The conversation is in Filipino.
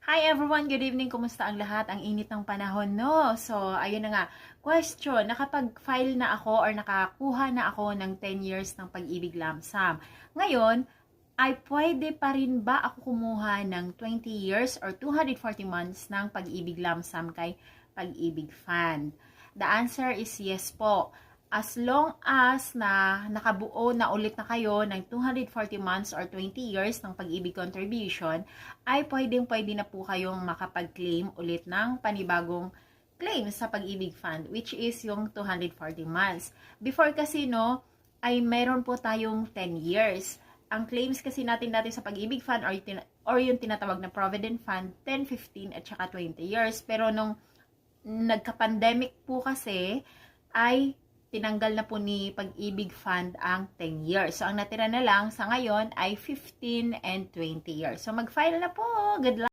Hi everyone! Good evening! Kumusta ang lahat? Ang init ng panahon, no? So, ayun na nga. Question, nakapag-file na ako or nakakuha na ako ng 10 years ng Pag-ibig Lump Sum. Ngayon, ay pwede pa rin ba ako kumuha ng 20 years or 240 months ng Pag-ibig Lump Sum kay Pag-ibig Fund? The answer is yes po. As long as na nakabuo na ulit na kayo ng 240 months or 20 years ng pag-ibig contribution, ay pwedeng-pwede na po kayong makapag-claim ulit ng panibagong claim sa Pag-ibig Fund, which is yung 240 months. Before kasi, no, ay meron po tayong 10 years. Ang claims kasi natin sa Pag-ibig Fund or yung tinatawag na Provident Fund, 10, 15 at saka 20 years. Pero nung nagka-pandemic po kasi, ay tinanggal na po ni Pag-ibig Fund ang 10 years. So, ang natira na lang sa ngayon ay 15 and 20 years. So, mag-file na po. Good luck!